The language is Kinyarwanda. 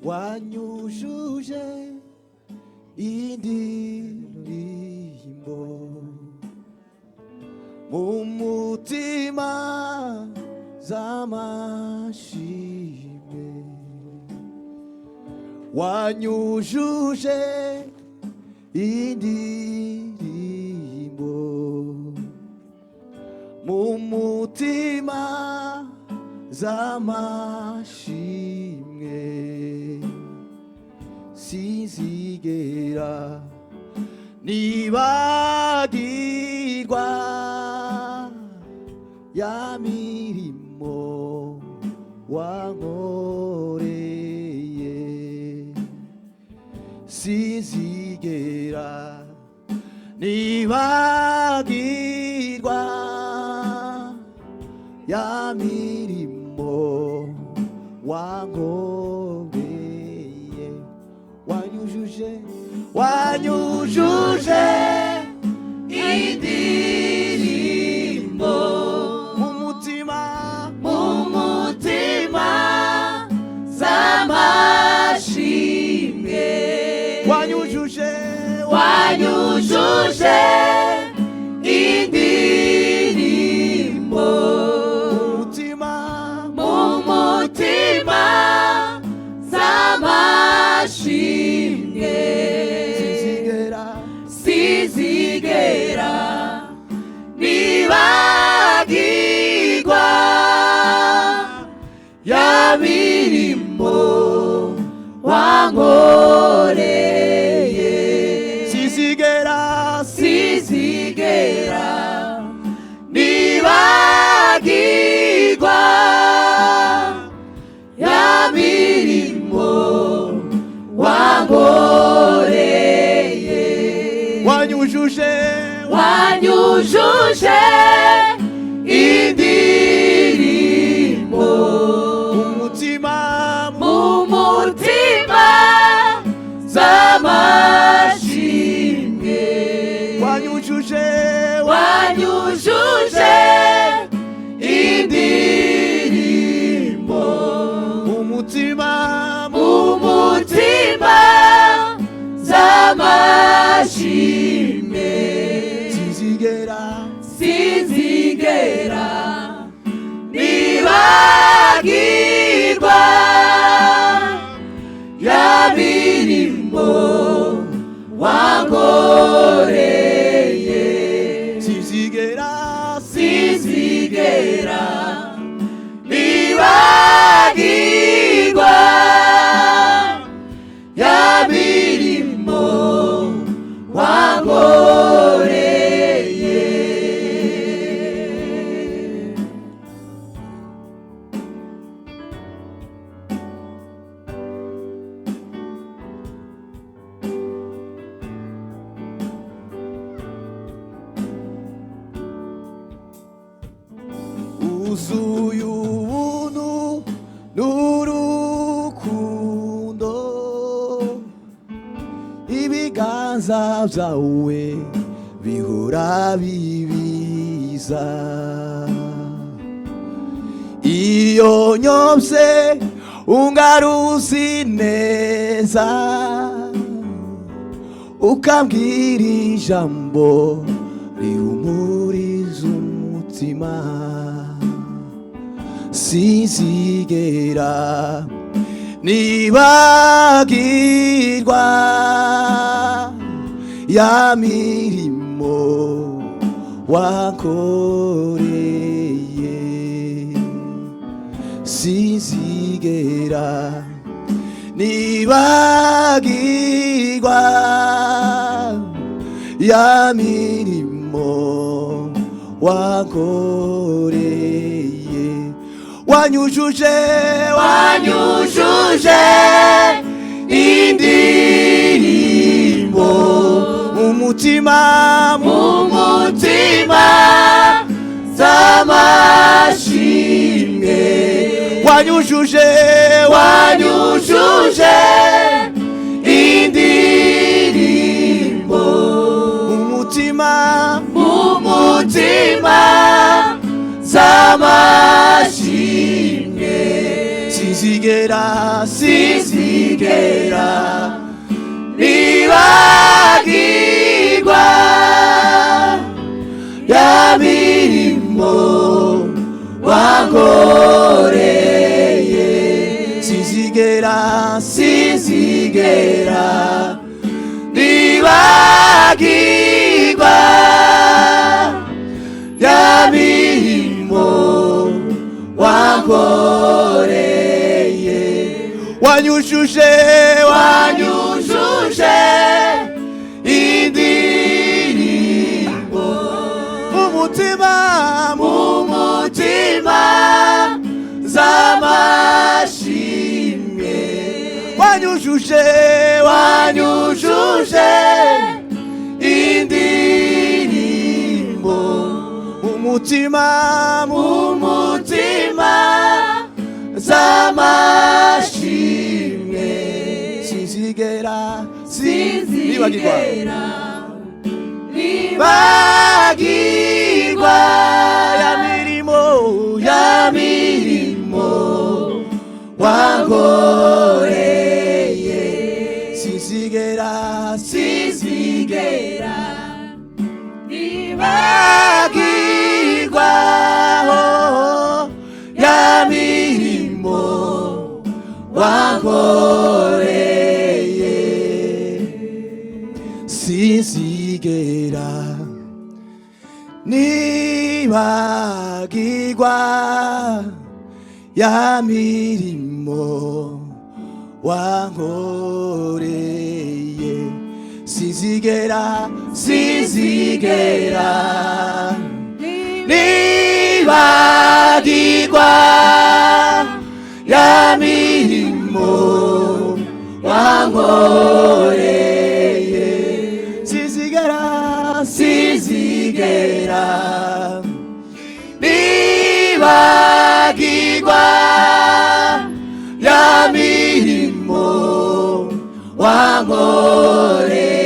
wanyujuje indirimbo mu mutima z'amashimwe, wanyujuje indirimbo mu mutima z'amashimwe, sinzigera nibagirwa ya mirimo wankoreye, sinzigera nibagirwa ya mirimo wankoreye, wanyujuje indirimbo mu mutima z'amashimwe, wanyujuje indirimbo mu mutima z'amashimwe, sinzigera nibagirwa ya mirimo wankoreye, sinzigera nibagirwa ya mirimo wankoreye, wanyujuje indirimbo mu mutima z'amashimwe, wanyujuje indirimbo mu mutima z'amashimwe, sinzigera nibagirwa ya mirimo wankoreye, sinzigera nibagirwa ya mirimo wankoreye. uzuye ubuntu n'urukundo, ibiganza byawe bihora bibiza, iyo nyobye ungaruzi neza, ukambwira ijambo rihumuriza umutima, sinzigera nibagirwa ya mirimo wankoreye, sinzigera nibagirwa ya mirimo wankoreye, wanyujuje indirimbo mu mutima z'amashimwe, wanyujuje indirimbo mu mutima z'amashimwe, sinzigera sinzigera nibagirwa ya mirimo wankoreye, sinzigera nibagirwa ya mirimo wankoreye, wanyujuje indirimbo mu mutima z'amashimwe, wanyujuje indirimbo mu mutima z'amashimwe, sinzigera nibagirwa ya mirimo wankoreye, sinzigera nibagirwa ya mirimo wankoreye, sinzigera nibagirwa ya mirimo wankoreye, sinzigera nibagirwa ya mirimo wankoreye, sinzigera nibagirwa ya mirimo wankoreye.